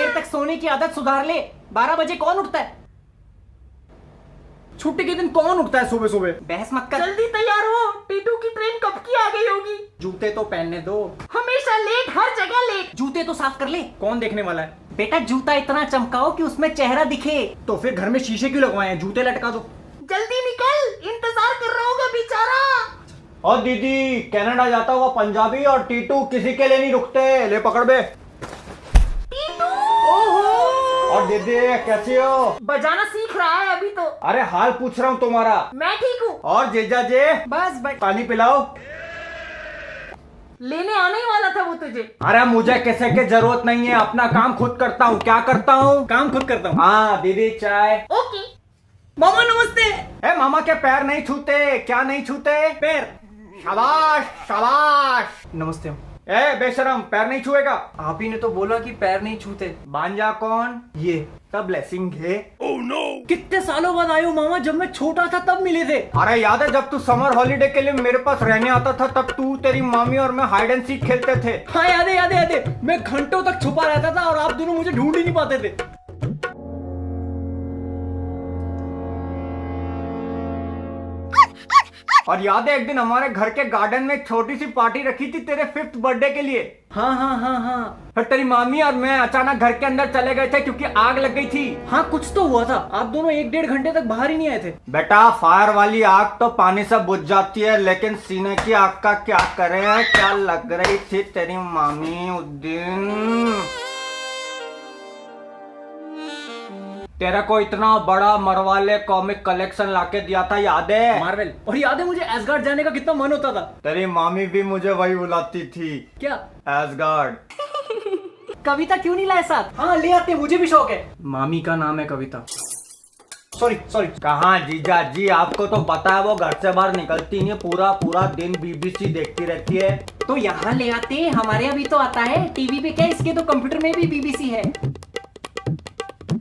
देर तक सोने की आदत सुधार ले। 12 बजे कौन उठता है? छुट्टी के दिन कौन उठता है सुबह सुबह? बहस मत कर। जल्दी तैयार हो, टीटू की ट्रेन कब की आ गई होगी। जूते तो पहनने दो। हमेशा लेट, हर जगह लेट। जूते तो साफ कर ले। कौन देखने वाला है? बेटा जूता इतना चमकाओ कि उसमें चेहरा दिखे। तो फिर घर में शीशे क्यों लगवाए हैं? जूते लटका दो। जल्दी निकल, इंतजार कर रहा होगा बेचारा। और दीदी, कनाडा जाता हुआ पंजाबी और टीटू किसी के लिए नहीं रुकते। ले पकड़ बे। और दीदी कैसी हो? बजाना सीख रहा है अभी तो। अरे हाल पूछ रहा हूँ तुम्हारा। मैं ठीक हूँ। और जीजा जी बस पानी पिलाओ। लेने आने ही वाला था वो तुझे। अरे मुझे किसी की जरूरत नहीं है, अपना काम खुद करता हूँ। क्या करता हूँ? काम खुद करता हूँ। हाँ दीदी चाय। ओके। मामा नमस्ते। ए मामा के पैर नहीं छूते। क्या नहीं छूते? पैर। शाबाश शाबाश। नमस्ते। ए बेशरम, पैर नहीं छुएगा। आप ही ने तो बोला कि पैर नहीं छूते। बांजा कौन? ये तब ब्लेसिंग है। कितने सालों बाद आए हो मामा, जब मैं छोटा था तब मिले थे। अरे याद है जब तू समर हॉलीडे के लिए मेरे पास रहने आता था, तब तू, तेरी मामी और मैं हाइड एंड सीक खेलते थे। हाँ याद है याद है याद है। मैं घंटों तक छुपा रहता था और आप दोनों मुझे ढूंढ ही नहीं पाते थे। और याद है एक दिन हमारे घर के गार्डन में एक छोटी सी पार्टी रखी थी तेरे 5th बर्थडे के लिए। हाँ हाँ हाँ हाँ। फिर तेरी मामी और मैं अचानक घर के अंदर चले गए थे क्योंकि आग लग गई थी। हाँ कुछ तो हुआ था, आप दोनों 1-1.5 घंटे तक बाहर ही नहीं आए थे। बेटा फायर वाली आग तो पानी से बुझ जाती है, लेकिन सीने की आग का क्या करे? क्या लग रही थी तेरी मामी उस दिन? तेरा को इतना बड़ा मरवाले कॉमिक कलेक्शन लाके दिया था, याद है? मार्वल। और याद है मुझे एसगार्ड जाने का कितना मन होता था। तेरी मामी भी मुझे वही बुलाती थी। क्या? एसगार्ड। कविता क्यों नहीं लाए साथ? हाँ ले आते, मुझे भी शौक है। मामी का नाम है कविता। सॉरी। कहाँ जीजा जी, आपको तो पता है वो घर से बाहर निकलती नहीं, पूरा पूरा दिन बीबीसी देखती रहती है। तो यहाँ ले आते, हमारे यहाँ भी तो आता है टीवी पे। क्या इसके तो कंप्यूटर में भी बीबीसी है।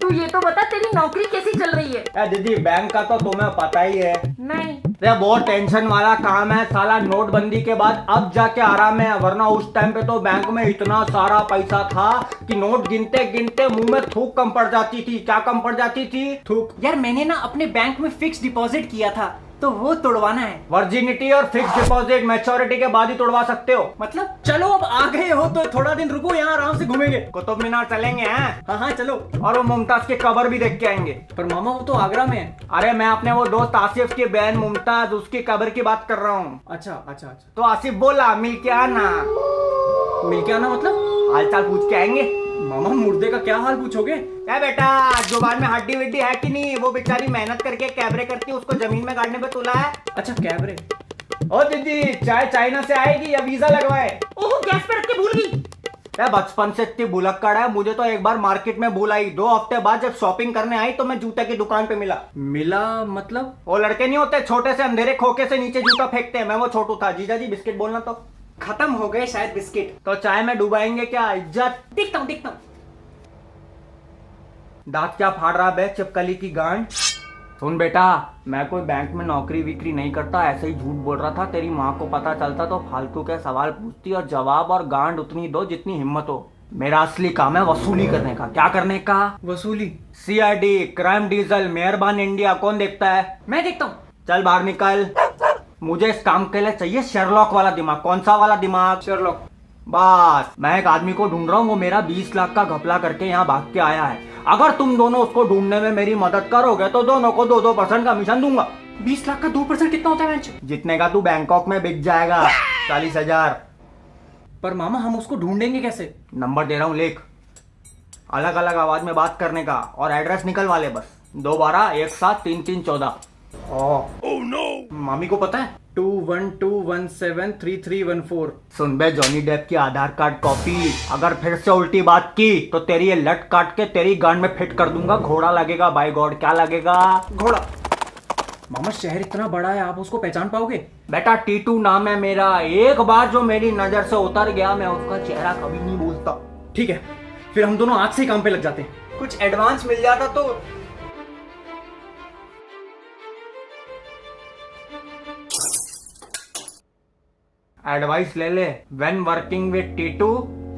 तू ये तो बता, तेरी नौकरी कैसी चल रही है? दीदी बैंक का तो तुम्हें पता ही है। नहीं। ये बहुत टेंशन वाला काम है साला। नोटबंदी के बाद अब जाके आराम है, वरना उस टाइम पे तो बैंक में इतना सारा पैसा था कि नोट गिनते गिनते मुंह में थूक कम पड़ जाती थी। क्या कम पड़ जाती थी? थूक। यार मैंने ना अपने बैंक में फिक्स डिपॉजिट किया था, तो वो तोड़वाना है। वर्जिनिटी और फिक्स डिपॉजिट मैच्योरिटी के बाद ही तोड़वा सकते हो। मतलब चलो अब आ गए हो तो थोड़ा दिन रुको, यहाँ आराम से घूमेंगे। कुतुब मीनार चलेंगे हैं? हाँ हाँ चलो। और वो मुमताज की कब्र भी देख के आएंगे। पर मामा वो तो आगरा में है। अरे मैं अपने वो दोस्त आसिफ की बहन मुमताज, उसकी कब्र की बात कर रहा हूँ। अच्छा। तो आसिफ बोला मिल के आना। मिल के आना मतलब? हाल चाल पूछ के आएंगे। मामा मुर्दे का क्या हाल पूछोगे? क्या बेटा, जुबान में हड्डी विड्डी है कि नहीं? वो बेचारी मेहनत करके कैबरे करती है, उसको जमीन में गाड़ने पे तुला है। अच्छा कैबरे। ओ दीदी, चाय चाइना से आएगी या वीजा लगवाए? ओह गैस पे रख के भूल गई। बचपन से इतनी भुलक्कड़ है, मुझे तो एक बार मार्केट में भूल आई। 2 हफ्ते बाद जब शॉपिंग करने आई तो मैं जूते की दुकान पे मिला मतलब? वो लड़के नहीं होते छोटे से अंधेरे खोखे से नीचे जूता फेंकते हैं, मैं वो छोटू था। जीजा जी बिस्किट बोलना। तो खत्म हो गए शायद बिस्किट। तो चाय में डुबाएंगे क्या? इज्जत। देखता हूँ। दांत क्या फाड़ रहा बे, चिपकली की गांड। सुन बेटा, मैं कोई बैंक में नौकरी विक्री नहीं करता, ऐसे ही झूठ बोल रहा था। तेरी माँ को पता चलता तो फालतू के सवाल पूछती और जवाब और गांड उतनी दो जितनी हिम्मत हो। मेरा असली काम है वसूली करने का। क्या करने का? वसूली। CID, क्राइम डीजल, मेहरबान इंडिया। कौन देखता है? मैं देखता हूँ। चल बाहर निकल। मुझे इस काम के लिए चाहिए शेरलॉक वाला दिमाग। कौन सा वाला दिमाग? शेरलॉक। बस मैं एक आदमी को ढूंढ रहा हूँ, वो मेरा 20 लाख का घपला करके यहाँ भाग के आया है। अगर तुम दोनों उसको ढूंढने में मेरी मदद करोगे तो दोनों को 2% कमीशन दूंगा। 20 लाख का 2% कितना होता है? जितने का तू बैंकॉक में बिक जाएगा। 40,000। पर मामा हम उसको ढूंढेंगे कैसे? नंबर दे रहा हूँ, लिख। अलग अलग आवाज में बात करने का और एड्रेस निकलवा ले बस। 212-173314। Oh no. मामी को पता है? 2121733314। सुन बे जॉनी डेप की आधार कार्ड कॉपी, अगर फिर से उल्टी बात की तो तेरी ये लट काट के तेरी गांड में फिट कर दूंगा। घोड़ा लगेगा बाय गॉड। क्या लगेगा? घोड़ा। मामा शहर इतना बड़ा है, आप उसको पहचान पाओगे? बेटा टीटू नाम है मेरा। एक बार जो मेरी नजर से उतर गया, मैं उसका चेहरा कभी नहीं भूलता। ठीक है, फिर हम दोनों आज से ही काम पे लग जाते हैं। कुछ एडवांस मिल जाता तो। एडवाइस ले ले। When working with Titu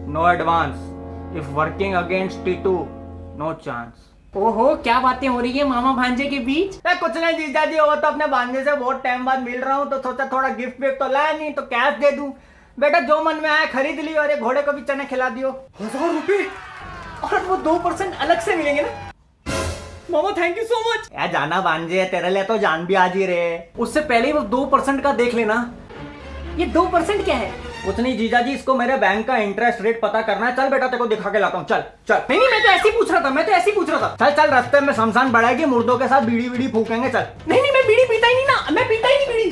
no advance. If working against Titu no chance. ओहो, क्या बातें हो रही है मामा भांजे के बीच। कुछ नहीं जीजा जी, वो तो अपने भांजे से बहुत टाइम बाद मिल रहा हूँ तो सोचा थोड़ा गिफ्ट विफ्ट तो लाया नहीं तो कैश दे दूं। बेटा जो मन में आया खरीद लियो और ये घोड़े को भी चने खिला दियो। 1000 रुपए और वो 2% अलग से मिलेंगे ना। मामा थैंक यू सो मच। यार जाना भांजे, तेरे लिए तो जान भी आज ही रहे। उससे पहले ही वो 2% का देख लेना। ये 2% क्या है? कुछ नहीं जीजा जी, इसको मेरे बैंक का इंटरेस्ट रेट पता करना है। चल बेटा तेरे को दिखा के लाता हूँ, चल चल। नहीं मैं तो ऐसे ही पूछ रहा था, चल चल, रास्ते में शमशान बढ़ाएगी, मुर्दों के साथ बीड़ी बीड़ी फूकेंगे, चल। नहीं मैं बीड़ी पीता ही नहीं ना, मैं पीता ही नहीं बीड़ी।